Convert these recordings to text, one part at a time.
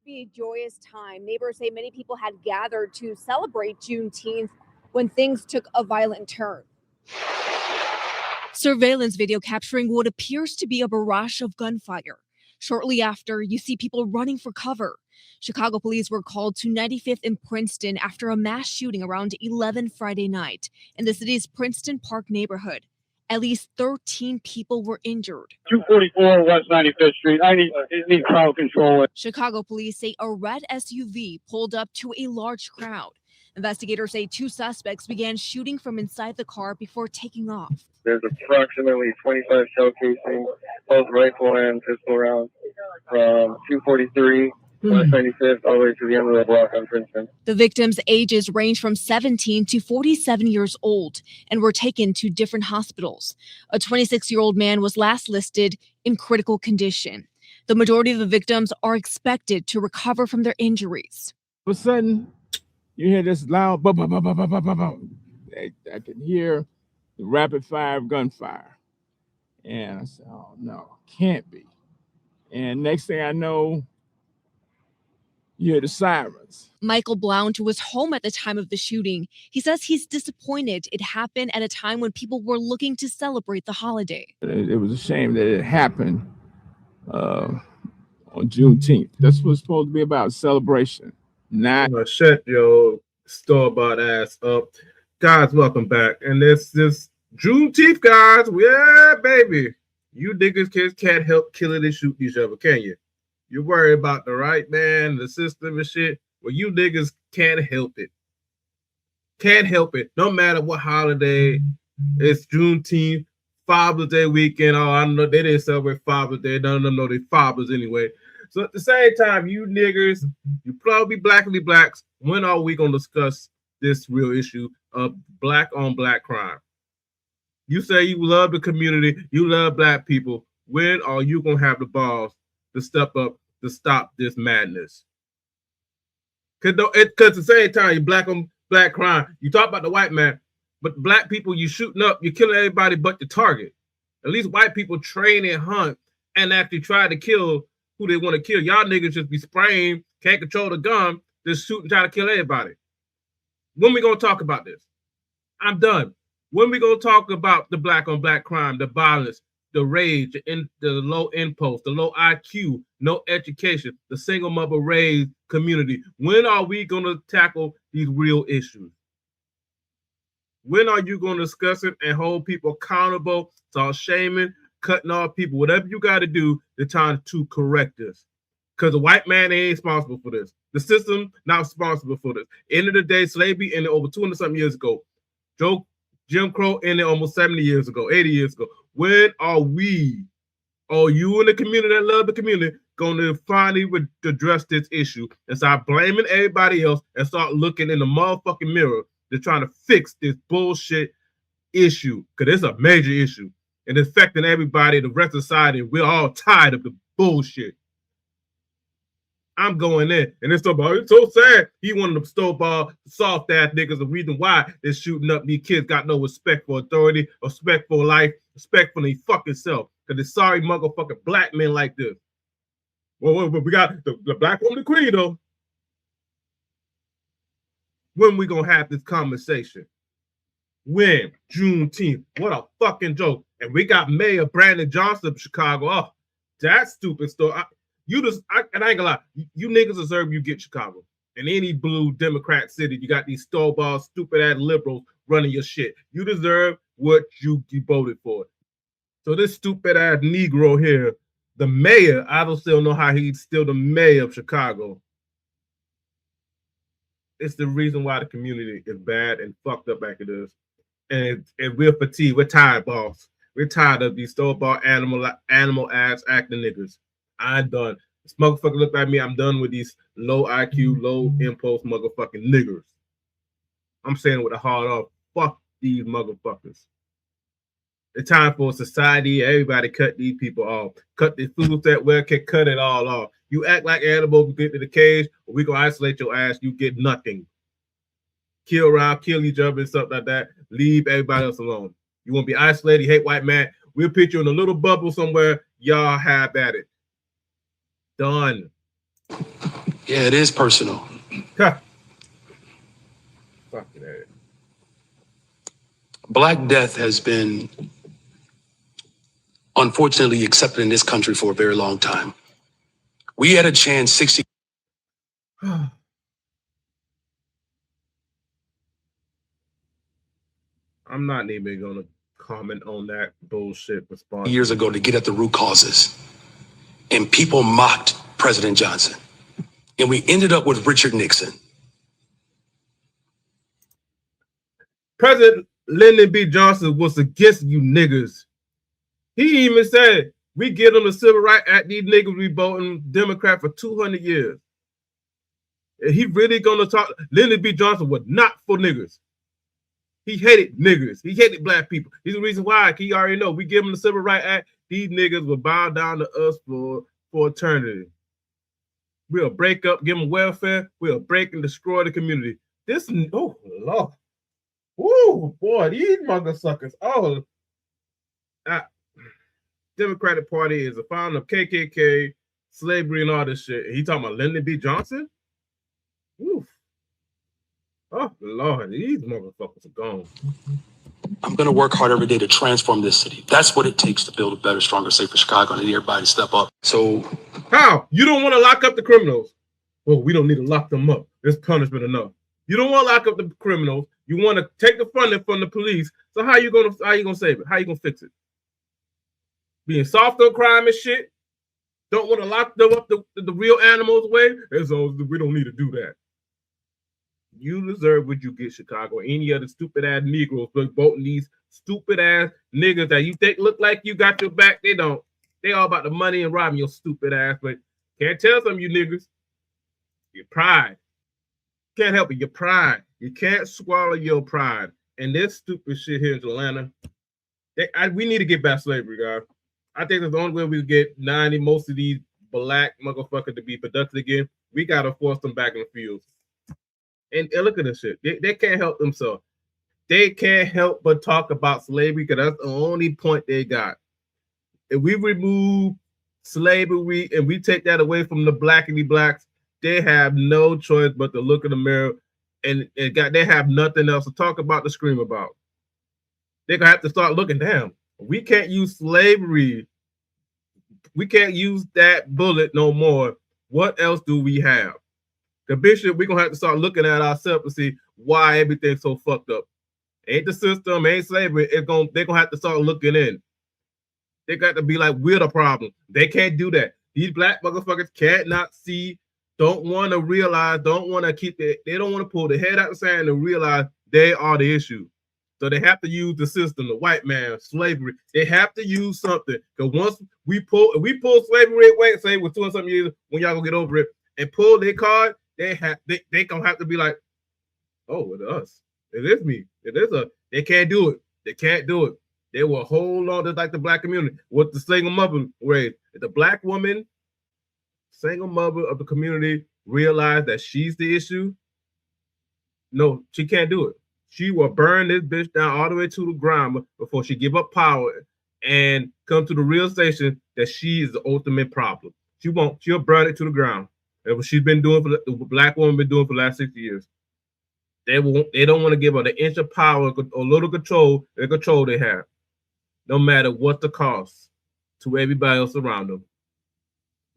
be a joyous time. Neighbors say many people had gathered to celebrate Juneteenth when things took a violent turn. Surveillance video capturing what appears to be a barrage of gunfire. Shortly after, you see people running for cover. Chicago police were called to 95th and Princeton after a mass shooting around 11 Friday night in the city's Princeton Park neighborhood. At least 13 people were injured. 244 West 95th Street. I need crowd control. Chicago police say a red SUV pulled up to a large crowd. Investigators say two suspects began shooting from inside the car before taking off. There's approximately 25 shell casings, both rifle and pistol rounds, from 243 West 95th all the way to the end of the block on Princeton. The victims' ages range from 17 to 47 years old and were taken to different hospitals. A 26-year-old man was last listed in critical condition. The majority of the victims are expected to recover from their injuries. All of a sudden, you hear this loud bum, bum, bum, bum, bum, bum, bum. I can hear the rapid fire gunfire. And I said, oh no, can't be. And next thing I know, you hear the sirens. Michael Blount was home at the time of the shooting. He says he's disappointed it happened at a time when people were looking to celebrate the holiday. It was a shame that it happened on Juneteenth. That's what it's supposed to be about, celebration. Not shut your store-bought ass up. Guys, welcome back. And this Juneteenth, guys. Yeah, baby. You niggas can't help killing and shooting each other, can you? You worry about the right man, the system and shit. Well, you niggas can't help it. Can't help it. No matter what holiday. It's Juneteenth, Father's Day weekend. Oh, I know they didn't celebrate Father's Day. No, they fathers anyway. So at the same time, you niggers, you probably blackly blacks. When are we going to discuss this real issue of black on black crime? You say you love the community, you love black people. When are you going to have the balls to step up to stop this madness? Because at the same time, you black on black crime. You talk about the white man, but black people, you shooting up, you're killing everybody but the target. At least white people train and hunt and actually try to kill who they want to kill. Y'all niggas just be spraying, can't control the gun, just shoot and try to kill everybody. When we gonna talk about this? I'm done. When we gonna talk about the black on black crime, the violence, the rage, the low impulse, the low IQ, no education, the single mother raised community? When are we gonna tackle these real issues? When are you gonna discuss it and hold people accountable? Start shaming, cutting off people, whatever you got to do to try to correct this. Because the white man ain't responsible for this. The system not responsible for this. End of the day, slavery ended over 200-something years ago. Jim Crow ended almost 70 years ago, 80 years ago. When are we, or you in the community that love the community, going to finally address this issue and start blaming everybody else and start looking in the motherfucking mirror to try to fix this bullshit issue? Because it's a major issue. And it's affecting everybody, the rest of society. We're all tired of the bullshit. I'm going in. And it's so sad. He one of them store-bought, soft-ass niggas. The reason why they're shooting up these kids got no respect for authority, respect for life, respect for their fucking self. Because they're sorry motherfucking black men like this. Well, we got the black woman, the queen, though. When we going to have this conversation? When? Juneteenth. What a fucking joke. And we got Mayor Brandon Johnson of Chicago. Oh, that stupid story. I ain't gonna lie. You niggas deserve you get Chicago. In any blue Democrat city, you got these store-bought, stupid-ass liberals running your shit. You deserve what you voted for. So this stupid-ass Negro here, the mayor, I don't still know how he's still the mayor of Chicago. It's the reason why the community is bad and fucked up like it is. And we're fatigued. We're tired, boss. We're tired of these store-bought animal ass acting niggas. I'm done. This motherfucker look like me. I'm done with these low IQ, low impulse motherfucking niggers. I'm saying with a hard off. Fuck these motherfuckers. It's time for society. Everybody cut these people off. Cut the food that well can cut it all off. You act like animals, get to the cage, or we gonna isolate your ass. You get nothing. Kill around, kill each other, and stuff like that. Leave everybody else alone. You want to be isolated, you hate white man. We'll put you in a little bubble somewhere. Y'all have at it. Done. Yeah, it is personal. Fuck that. Black death has been unfortunately accepted in this country for a very long time. We had a chance 60 I'm not even gonna comment on that bullshit response. years ago to get at the root causes. And people mocked President Johnson. And we ended up with Richard Nixon. President Lyndon B. Johnson was against you niggas. He even said, we give them the Civil Rights Act, these niggas be voting Democrat for 200 years. And he really gonna talk, Lyndon B. Johnson was not for niggas. He hated niggas. He hated black people. He's the reason why. He already know. We give them the Civil Rights Act, these niggas will bow down to us for eternity. We'll break up, give them welfare. We'll break and destroy the community. This, oh, Lord. Woo, boy, these motherfuckers. Oh, Democratic Party is a founder of KKK, slavery, and all this shit. He talking about Lyndon B. Johnson? Woo. Oh, Lord, these motherfuckers are gone. I'm going to work hard every day to transform this city. That's what it takes to build a better, stronger, safer Chicago. I need everybody to step up. So, how? You don't want to lock up the criminals? Well, we don't need to lock them up. There's punishment enough. You don't want to lock up the criminals. You want to take the funding from the police. So how you gonna save it? How you gonna fix it? Being soft on crime and shit. Don't want to lock them up the real animals away. We don't need to do that. You deserve what you get, Chicago. Any other stupid ass Negroes voting these stupid ass niggas that you think look like you got your back. They don't. They all about the money and robbing your stupid ass. But can't tell some of you niggas. Your pride. Can't help it. Your pride. You can't swallow your pride. And this stupid shit here in Atlanta. We need to get back slavery, guys. I think that's the only way we get most of these black motherfuckers to be productive again. We gotta force them back in the fields. And look at this shit. They can't help themselves. They can't help but talk about slavery because that's the only point they got. If we remove slavery and we take that away from the blacks, they have no choice but to look in the mirror and they have nothing else to talk about, to scream about. They're gonna have to start looking down. We can't use slavery. We can't use that bullet no more. What else do we have? The bishop, we're gonna have to start looking at ourselves to see why everything's so fucked up. Ain't the system, ain't slavery. They're gonna have to start looking in. They got to be like, we're the problem. They can't do that. These black motherfuckers cannot see, don't want to realize, don't want to they don't want to pull their head out the sand and realize they are the issue. So they have to use the system, the white man, slavery. They have to use something. Because once we pull slavery away, say it was 200-something years, when y'all gonna get over it, and pull their card, they gonna have to be like, oh, it's us. It is me. They can't do it. They can't do it. They will hold on just like the black community. What the single mother raised. If the black woman, single mother of the community, realize that she's the issue, no, she can't do it. She will burn this bitch down all the way to the ground before she give up power and come to the realization that she is the ultimate problem. She'll burn it to the ground. That's what she's been doing the black woman been doing for the last 60 years. They don't want to give her the inch of power or little control, the control they have, no matter what the cost to everybody else around them.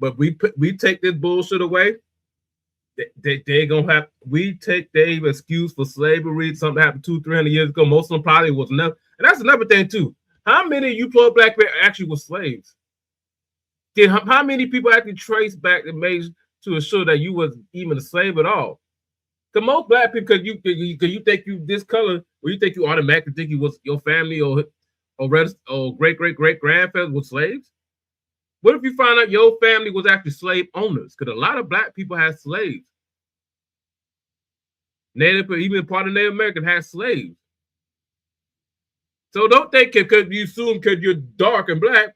But we take this bullshit away. They gonna have, we take their excuse for slavery, something happened 200-300 years ago. Most of them probably was never, and that's another thing too. How many of you poor black people actually were slaves? How many people actually trace back and made to assure that you was even a slave at all? Because most black people, because you think you this color, or you think you automatically think you was your family or great grandparents were slaves. What if you find out your family was actually slave owners? Because a lot of black people had slaves. Native, even part of Native American had slaves. So don't think because you assume because you're dark and black,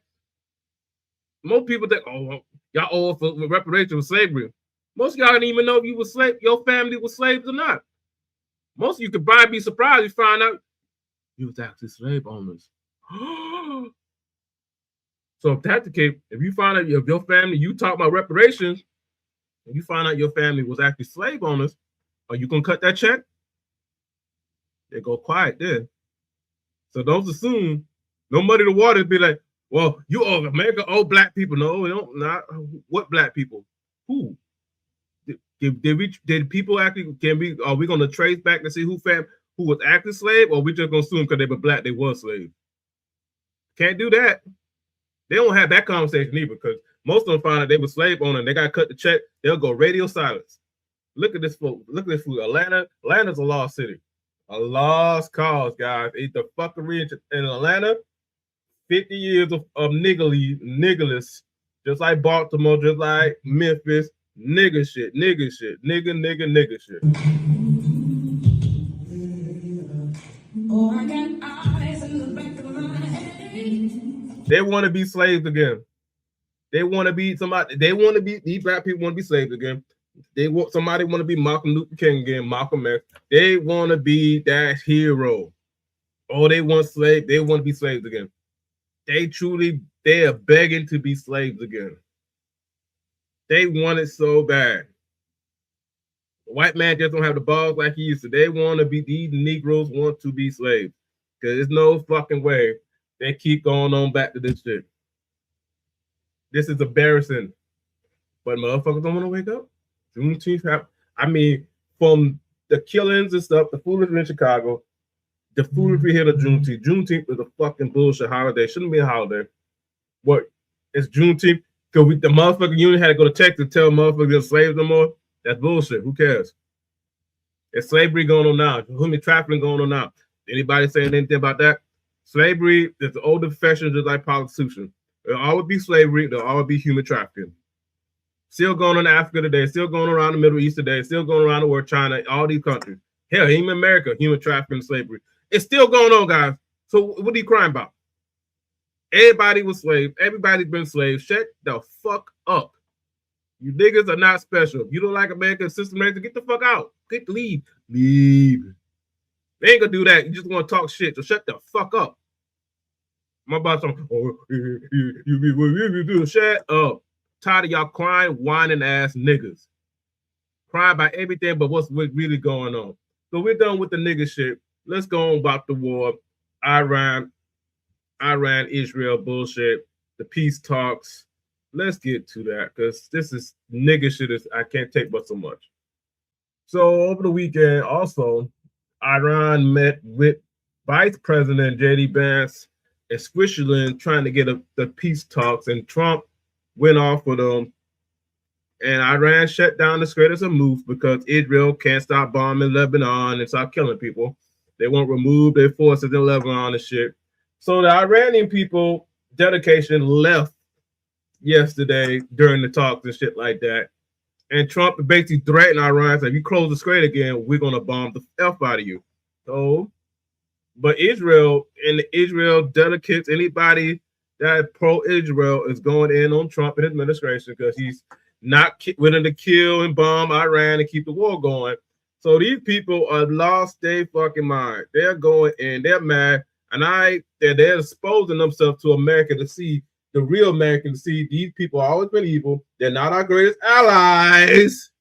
most people think, oh, y'all owe for reparations for slavery. Most of y'all didn't even know if you were slave, your family was slaves or not. Most of you could probably be surprised you find out you was actually slave owners. So if that's the case, if you find out if your family, you talk about reparations, and you find out your family was actually slave owners, are you gonna cut that check? They go quiet then. So don't assume no money to water be like, well, you owe America owe black people. No, we don't. Not what black people? Who? Did people actually? Are we gonna trace back to see who was actually slave, or we just gonna assume because they were black they was slave? Can't do that. They don't have that conversation either because most of them find out they were slave owner and they got to cut the check. They'll go radio silence. Look at this fool. Look at this fool. Atlanta's a lost city. A lost cause, guys. It's the fuckery in Atlanta. 50 years of niggerless, just like Baltimore, just like Memphis. Nigga shit. Nigga shit. Nigga shit. Oh, I got eyes in the back of my head. They want to be slaves again. They want to be somebody. They want to be, these black people want to be slaves again. Somebody want to be Martin Luther King again, Malcolm X. They want to be that hero. Oh, they want to be slaves again. They are begging to be slaves again. They want it so bad. The white man just don't have the balls like he used to. They want to be, these Negroes want to be slaves. Because there's no fucking way they keep going on back to this shit. This is embarrassing. But motherfuckers don't want to wake up. Juneteenth, from the killings and stuff, the foolery in Chicago, the foolery here to Juneteenth. Juneteenth is a fucking bullshit holiday. Shouldn't be a holiday. What? It's Juneteenth. Because the motherfucking union had to go to Texas to tell motherfuckers they're slaves no more. That's bullshit. Who cares? It's slavery going on now. Human trafficking going on now. Anybody saying anything about that? Slavery is the older profession, just like prostitution. There'll always be slavery. There'll always be human trafficking. Still going on in Africa today. Still going around the Middle East today. Still going around the world, China, all these countries. Hell, even America, human trafficking, slavery. It's still going on, guys. So what are you crying about? Everybody was slaves. Everybody's been slaves. Shut the fuck up. You niggas are not special. If you don't like American system, get the fuck out. Leave. They ain't gonna do that. You just want to talk shit. So shut the fuck up. My boss, you shut up. Tired of y'all crying, whining ass niggas. Crying about everything but what's really going on. So we're done with the nigga shit. Let's go on about the war. Iran, Israel bullshit. The peace talks. Let's get to that because this is nigga shit. I can't take but so much. So over the weekend, also, Iran met with Vice President J.D. Vance in Switzerland trying to get the peace talks, and Trump went off with them. And Iran shut down the Strait of Hormuz because Israel can't stop bombing Lebanon and stop killing people. They won't remove their forces in Lebanon and shit. So the Iranian people dedication left yesterday during the talks and shit like that. And Trump basically threatened Iran, said, if you close the strait again, we're going to bomb the F out of you. So, but Israel and the Israel delegates, anybody that pro-Israel is going in on Trump and his administration because he's not willing to kill and bomb Iran and keep the war going. So these people are lost their fucking mind. They're going in, they're mad, and they're exposing themselves to America to see the real American, to see these people have always been evil. They're not our greatest allies.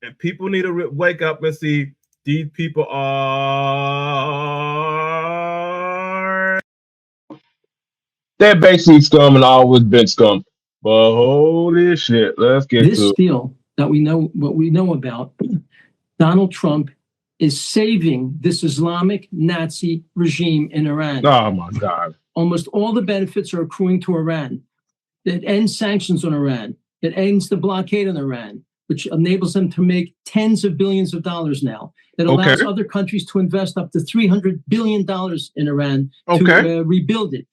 And people need to wake up and see these people are... They're basically scum and always been scum. But holy shit, let's get this to deal that we know, what we know about. Donald Trump is saving this Islamic Nazi regime in Iran. Oh my God. Almost all the benefits are accruing to Iran. It ends sanctions on Iran. It ends the blockade on Iran, which enables them to make tens of billions of dollars now. It allows other countries to invest up to $300 billion in Iran to rebuild it.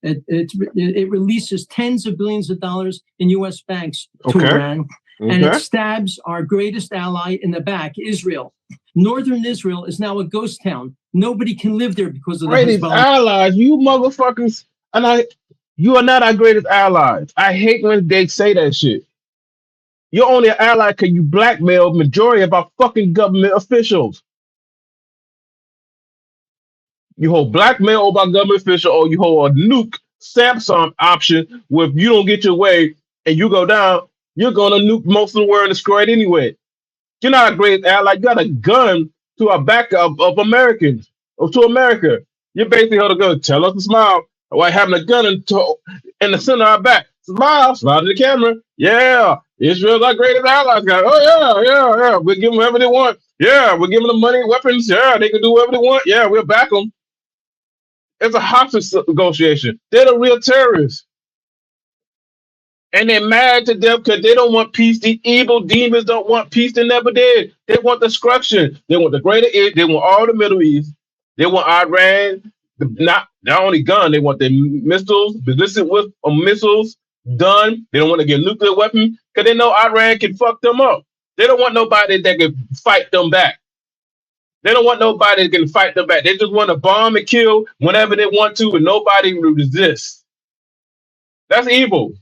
It releases tens of billions of dollars in U.S. banks to Iran, and it stabs our greatest ally in the back, Israel. Northern Israel is now a ghost town. Nobody can live there because of the greatest allies. You motherfuckers, you are not our greatest allies. I hate when they say that shit. You're only an ally because you blackmail majority of our fucking government officials. You hold blackmail over our government official, or you hold a nuke Samsung option where if you don't get your way and you go down, You're gonna nuke most of the world and destroy it anyway. You're not a great ally. You got a gun to a back of Americans or to America. You basically hold a gun. Tell us to smile while having a gun in the center of our back. Smile to the camera. Yeah, Israel's our greatest allies, guys. Oh yeah. We'll give them whatever they want. Yeah, we're giving them money, weapons. Yeah, they can do whatever they want. Yeah, we'll back them. It's a hostage negotiation. They're the real terrorists. And they're mad to death because they don't want peace. The evil demons don't want peace. They never did. They want destruction. They want the greater East. They want all the Middle East. They want Iran. Not only gun. They want the missiles, ballistic missiles done. They don't want to get nuclear weapons because they know Iran can fuck them up. They don't want nobody that can fight them back. They don't want nobody that can fight them back. They just want to bomb and kill whenever they want to, and nobody will resist. That's evil.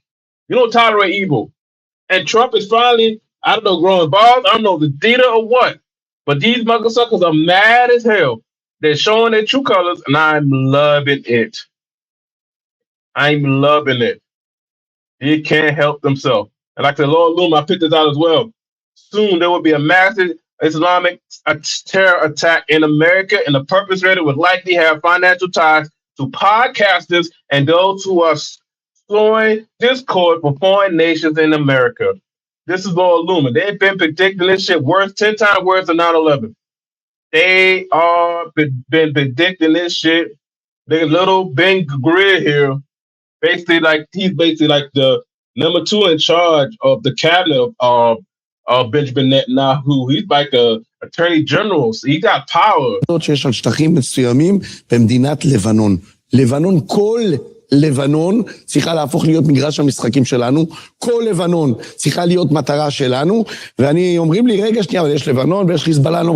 You don't tolerate evil. And Trump is finally, I don't know, growing balls. I don't know the theater or what. But these motherfuckers are mad as hell. They're showing their true colors, and I'm loving it. I'm loving it. They can't help themselves. And like the Lord Loom, I picked this out as well. Soon there will be a massive Islamic terror attack in America, and the perpetrator would likely have financial ties to podcasters and those who are sowing discord for foreign nations in America. This is Lord Lumen. They've been predicting this shit worse, 10 times worse than 9/11. They are been predicting this shit. The little Ben Greer here, basically like he's basically like the number 2 in charge of the cabinet of Benjamin Netanyahu. He's like a attorney general. So he got power. שיש על שטחים מסוימים במדינת לבנון. כל לבנון צריכה להפוך להיות מגרש המשחקים שלנו, כל לבנון צריכה להיות מטרה שלנו, ואני אומרים לי, רגע שנייה, אבל יש לבנון ויש חיזבאללה.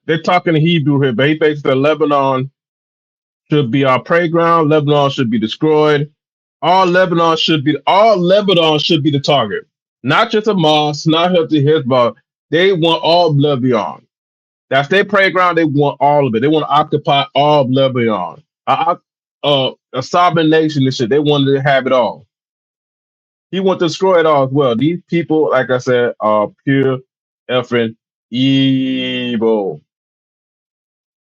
They're talking Hebrew here, but he basically said Lebanon should be our playground. Lebanon should be destroyed. All Lebanon should be the target. Not just Hamas, not just Hezbollah. They want all of Lebanon. That's their playground. They want all of it. They want to occupy all of Lebanon. A sovereign nation and shit. They wanted to have it all. He wants to destroy it all as well. These people, like I said, are pure effing evil.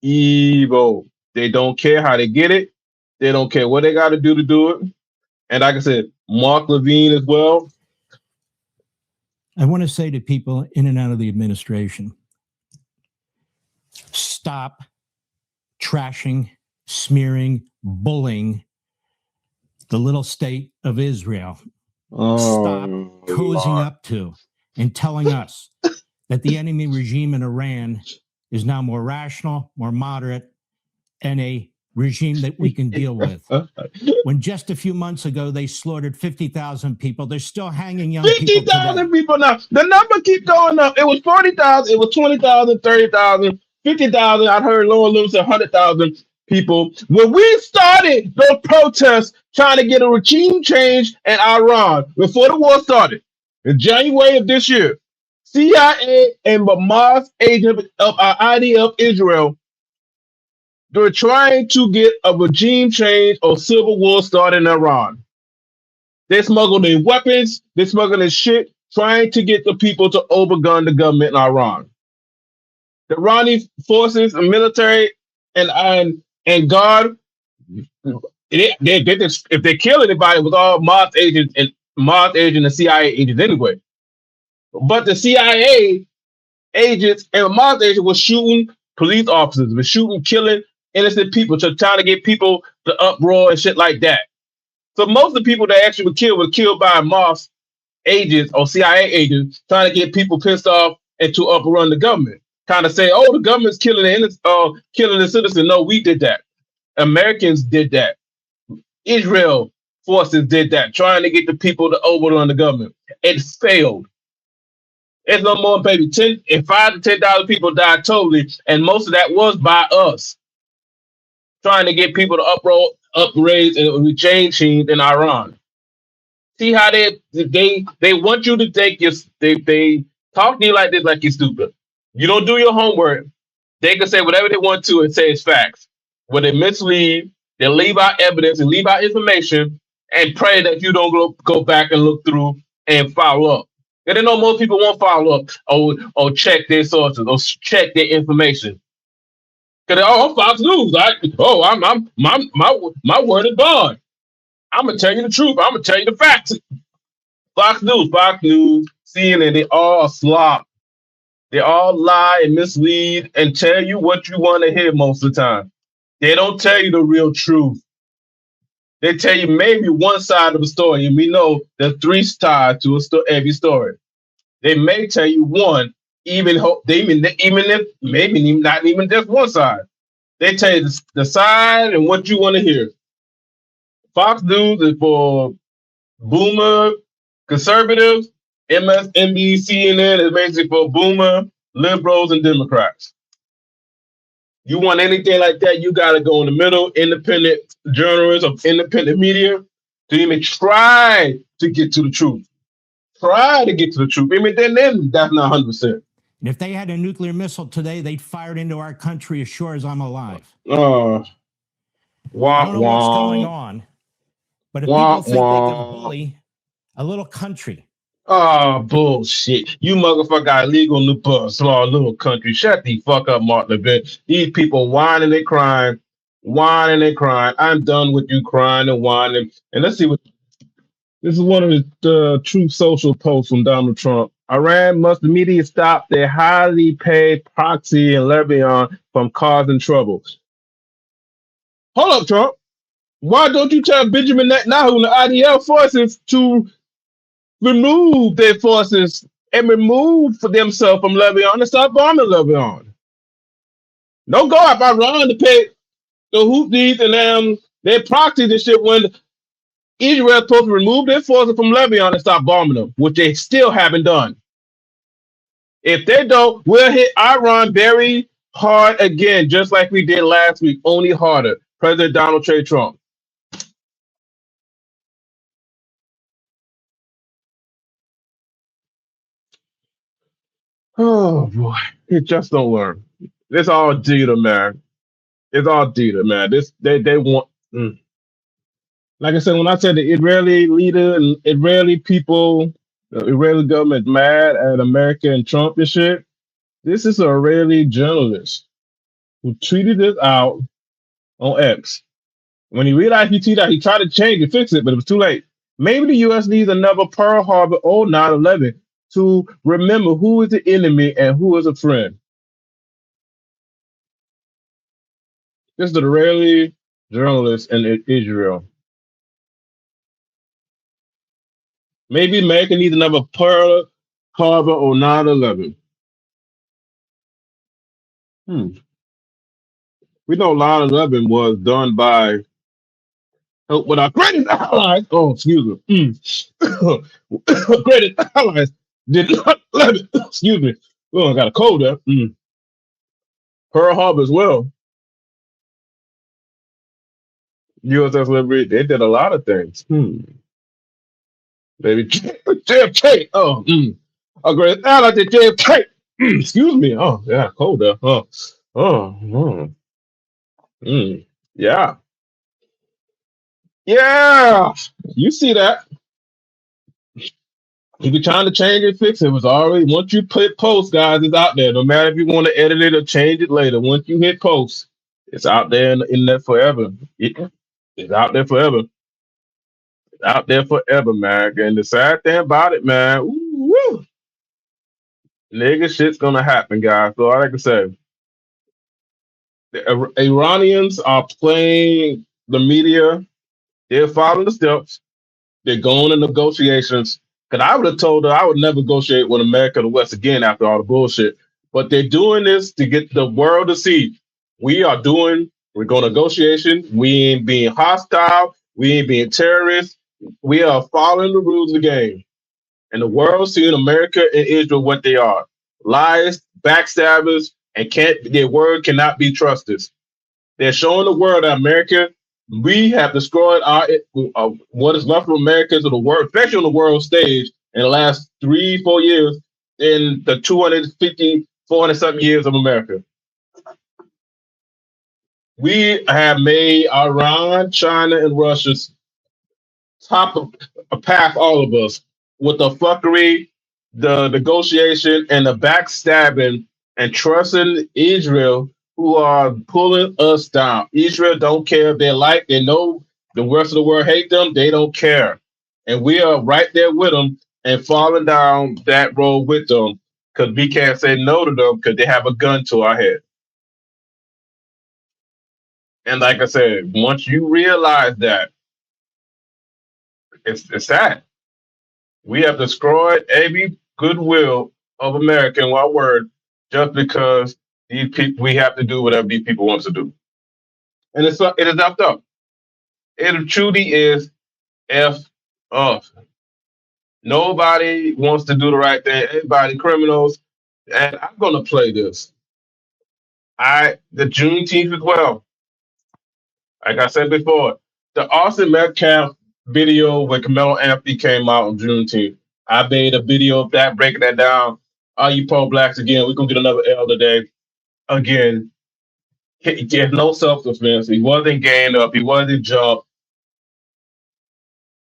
Evil. They don't care how they get it. They don't care what they got to do it. And like I said, Mark Levine as well. I want to say to people in and out of the administration, stop trashing, smearing, bullying the little state of Israel. Stop cozying up to and telling us that the enemy regime in Iran is now more rational, more moderate, and a regime that we can deal with. When just a few months ago they slaughtered 50,000 people, they're still hanging young people. 50,000 people now. The number keeps going up. It was 40,000, it was 20,000, 30,000, 50,000. I heard Lower Limits 100,000 people. When we started those protests trying to get a regime change in Iran before the war started in January of this year, CIA and Hamas agents of our IDF Israel, they're trying to get a regime change or civil war started in Iran. They smuggled in weapons, they smuggled in shit, trying to get the people to overgun the government in Iran. The Iranian forces and military and guard, if they kill anybody, it was all Moss agents and CIA agents anyway. But the CIA agents and Moss agents were shooting police officers, were shooting, killing innocent people, just trying to get people to uproar and shit like that. So most of the people that actually were killed by Moss agents or CIA agents trying to get people pissed off and to uprun the government. Kind of say, oh, the government's killing the citizen. No, we did that. Americans did that. Israel forces did that, trying to get the people to overrun the government. It failed. It's no more, baby. 5 to 10,000 people died totally, and most of that was by us. Trying to get people to upraise and regime change in Iran. See how they want you to take they talk to you like this, like you're stupid. You don't do your homework. They can say whatever they want to and say it's facts. When they mislead, they leave out evidence and leave out information and pray that you don't go back and look through and follow up. And they know most people won't follow up or check their sources or check their information. Cause I'm Fox News. I'm my word is bond. I'm gonna tell you the truth. I'm gonna tell you the facts. Fox News, CNN, they all slop. They all lie and mislead and tell you what you want to hear most of the time. They don't tell you the real truth. They tell you maybe one side of the story, and we know there's three sides to every story. They may tell you one, even if maybe not even just one side. They tell you the side and what you want to hear. Fox News is for boomer conservatives. MSNBC, CNN is basically for boomer liberals and Democrats. You want anything like that, you got to go in the middle, independent journalists of independent media to even try to get to the truth. Try to get to the truth. I mean, then that's not 100%. And if they had a nuclear missile today, they'd fire it into our country as sure as I'm alive. I don't know what's going on, but if people think they can bully a little country. Oh, bullshit. You motherfucker got illegal in the small little country. Shut the fuck up, Martin Levin. These people whining and crying. I'm done with you crying and whining. And let's see what this is. One of the Truth Social posts from Donald Trump. Iran must immediately stop their highly paid proxy in Lebanon from causing trouble. Hold up, Trump. Why don't you tell Benjamin Netanyahu and the IDL forces to remove their forces and remove for themselves from Lebanon and start bombing Lebanon? Don't go out by Iran to pay the Houthis and their proxies and shit when Israel is supposed to remove their forces from Lebanon and start bombing them, which they still haven't done. If they don't, we'll hit Iran very hard again, just like we did last week, only harder. President Donald J. Trump. Oh boy, it just don't learn. It's all data, man. It's all data, man. They want. Like I said, when I said the Israeli leader and Israeli people, the Israeli government mad at America and Trump and shit. This is an Israeli journalist who tweeted this out on X. When he realized he tweeted out, he tried to change and fix it, but it was too late. Maybe the U.S. needs another Pearl Harbor or 9/11 to remember who is the enemy and who is a friend. This is the Israeli journalist in Israel. Maybe America needs another Pearl Harbor or 9/11. We know 9/11 was done by with our greatest allies. Oh, excuse me. Greatest allies did not let it. Excuse me. Oh, I got a cold there. Pearl Harbor as well. USS Liberty, they did a lot of things. Baby JFK. Oh, a great ally to JFK. Excuse me. Oh, yeah, cold there. Yeah. Yeah. You see that. If you're trying to change it, fix it. It was already, once you put post, guys, it's out there. No matter if you want to edit it or change it later. Once you hit post, it's out there in the internet forever. It's out there forever. It's out there forever, man. And the sad thing about it, man, nigga shit's gonna happen, guys. So all I can say, the Iranians are playing the media. They're following the steps. They're going to negotiations. Because I would have told her I would never negotiate with America and the West again after all the bullshit. But they're doing this to get the world to see we're going to negotiation. We ain't being hostile. We ain't being terrorists. We are following the rules of the game. And the world seeing America and Israel what they are. Lies, backstabbers, and their word cannot be trusted. They're showing the world that America, we have destroyed our what is left of America to the world, especially on the world stage in the last 3-4 years in the 250, 400 something years of America. We have made Iran, China, and Russia's top of path all of us with the fuckery the negotiation and the backstabbing and trusting Israel, who are pulling us down. Israel don't care if they like, they know the rest of the world hate them, they don't care. And we are right there with them and falling down that road with them because we can't say no to them because they have a gun to our head. And like I said, once you realize that, it's sad. We have destroyed every goodwill of America in one word just because these people we have to do whatever these people want to do. And it is effed up. It truly is effed up. Nobody wants to do the right thing. Everybody criminals. And I'm gonna play this. The Juneteenth as well. Like I said before, the Austin Metcalf video with Camelo Anthony came out on Juneteenth. I made a video of that, breaking that down. Are you pro-blacks again? We're gonna get another L today. Again, he had no self-defense. He wasn't ganged up. He wasn't jumped.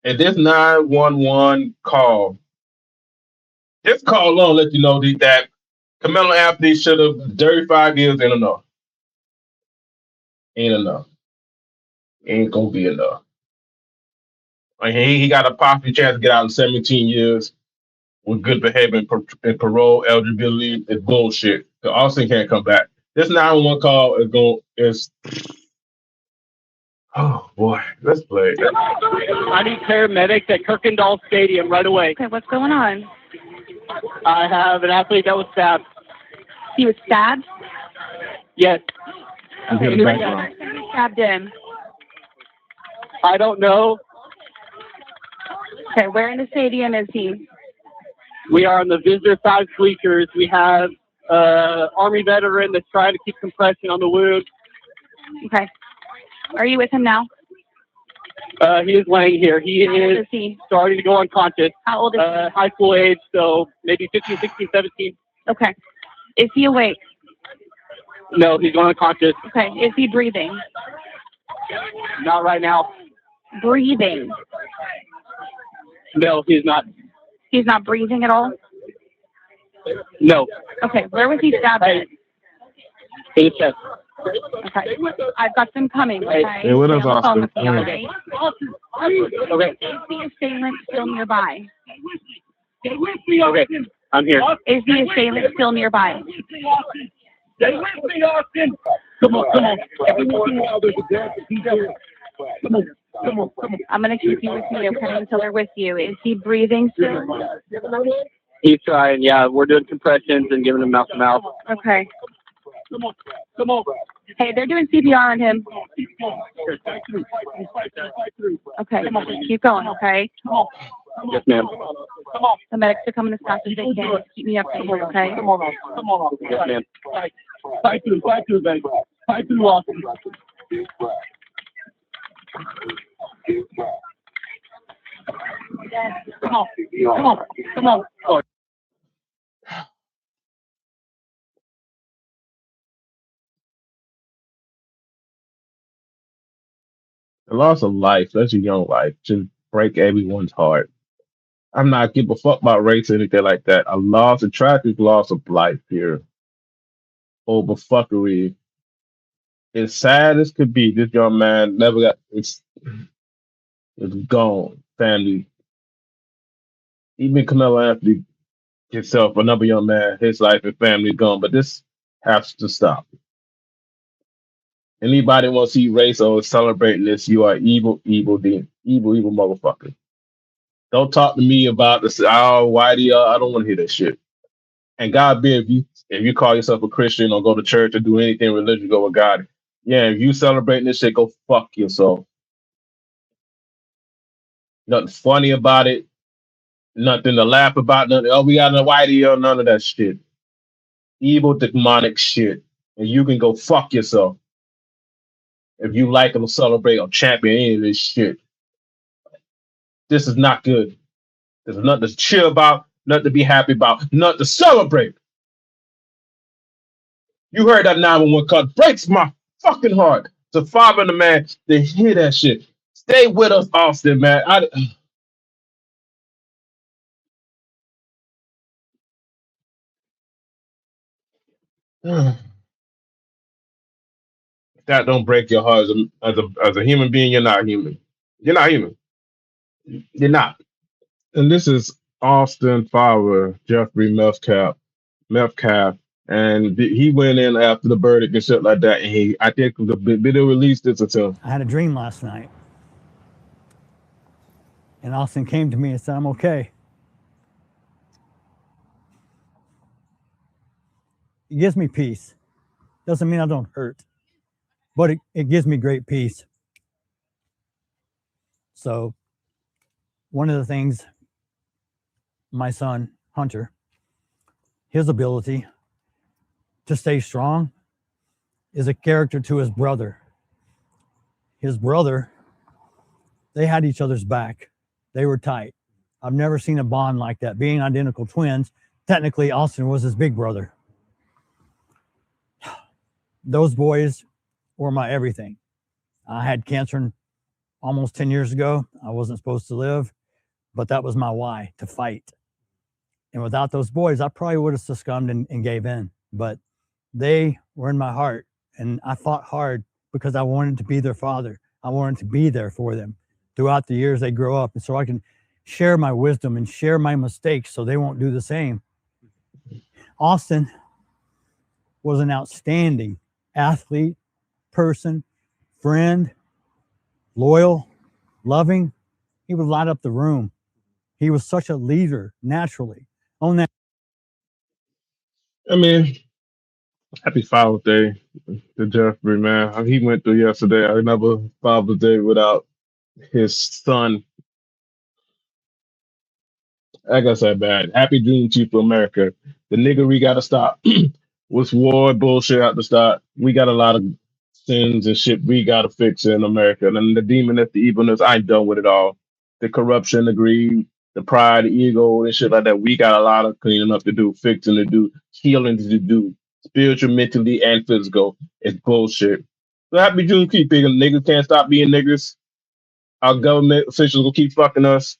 And this 911 call, this call alone let you know that Camelo Anthony should have 35 years ain't enough. Ain't enough. Ain't gonna be enough. Like he got a possible chance to get out in 17 years with good behavior and parole eligibility is bullshit. The Austin can't come back. This 911 call is oh boy, let's play it. I need paramedics at Kirkendall Stadium right away. Okay, what's going on? I have an athlete that was stabbed. He was stabbed? Yes. Okay, who stabbed him? I don't know. Okay, where in the stadium is he? We are on the visitor side bleachers. We have Army veteran that's trying to keep compression on the wound. Okay. Are you with him now? He is laying here. He How old is is he? starting to go unconscious. How old is he? High school age, so maybe 15, 16, 17. Okay. Is he awake? No, he's going unconscious. Okay. Is he breathing? Not right now. Breathing. No, he's not. He's not breathing at all? No. Okay. Where was he stabbed at? In the chest. Okay. I've got them coming. Okay. Hey, what up, Stay on the phone with Austin? me, okay? Okay. Is the assailant still nearby? Okay. I'm here. Is the assailant still nearby? Stay with me, Austin. Come on, come on. Every once in a while, there's a death. Come on, come on, come on. I'm going to keep you with me, okay, until they're with you. Is he breathing still? He's trying, yeah. We're doing compressions and giving him mouth to mouth. Okay. Come on, come on. Hey, they're doing CPR on him. Okay, keep going, okay? Yes, ma'am. The medics are coming as fast as they can. Keep me updated, okay? Come on. Yes, ma'am. Fight through, baby. Fight through, Austin. Come on. Oh. The loss of life, that's a young life, just break everyone's heart. I'm not give a fuck about race or anything like that. A tragic loss of life here over fuckery. As sad as could be, this young man never got it's gone. Family. Even Camelo Anthony himself, another young man, his life and family gone. But this has to stop. Anybody want to see race or celebrating this, you are evil motherfucker. Don't talk to me about this. Oh, whitey, I don't want to hear that shit. And God be if you call yourself a Christian or go to church or do anything religious, go with God. Yeah, if you celebrating this shit, go fuck yourself. Nothing funny about it. Nothing to laugh about. Nothing. Oh, we got a whitey or none of that shit. Evil demonic shit. And you can go fuck yourself. If you like or celebrate or champion any of this shit. This is not good. There's nothing to cheer about, nothing to be happy about, nothing to celebrate. You heard that 911 call. Breaks my fucking heart. The father and the man, they hear that shit. Stay with us, Austin, man. That don't break your heart as a human being. You're not human. You're not human. You're not. And this is Austin Fowler, Jeffrey Metcalf, and he went in after the verdict and shit like that. And I think the video released this until I had a dream last night, and Austin came to me and said, "I'm okay." It gives me peace. Doesn't mean I don't hurt, but it gives me great peace. So one of the things, my son, Hunter, his ability to stay strong is a character to his brother. His brother, they had each other's back. They were tight. I've never seen a bond like that. Being identical twins, technically Austin was his big brother. Those boys were my everything. I had cancer almost 10 years ago. I wasn't supposed to live, but that was my why, to fight. And without those boys, I probably would have succumbed and gave in. But they were in my heart, and I fought hard because I wanted to be their father. I wanted to be there for them throughout the years they grow up, and so I can share my wisdom and share my mistakes so they won't do the same. Austin was an outstanding athlete, person, friend, loyal, loving. He would light up the room. He was such a leader naturally. On that, I mean, happy Father's Day to Jeffrey, man. He went through yesterday. I never Father's Day without his son. Like I said, man, happy Juneteenth for America. The niggery got to stop. What's war bullshit out to stop? We got a lot of sins and shit we got to fix in America. And the demon, the evilness, I ain't done with it all. The corruption, the greed, the pride, the ego, and shit like that. We got a lot of cleaning up to do, fixing to do, healing to do, spiritual, mentally, and physical. It's bullshit. So happy Juneteenth, people. Niggas can't stop being niggas. Our government officials will keep fucking us,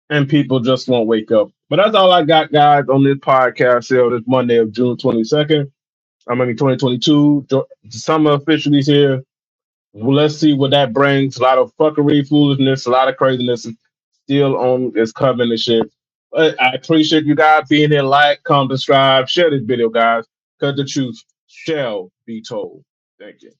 and people just won't wake up. But that's all I got, guys, on this podcast here this Monday of June 22nd. 2022. Summer officially is here. Well, let's see what that brings. A lot of fuckery, foolishness, a lot of craziness still on this coming and shit. But I appreciate you guys being here. Like, comment, subscribe, share this video, guys, because the truth shall be told. Thank you.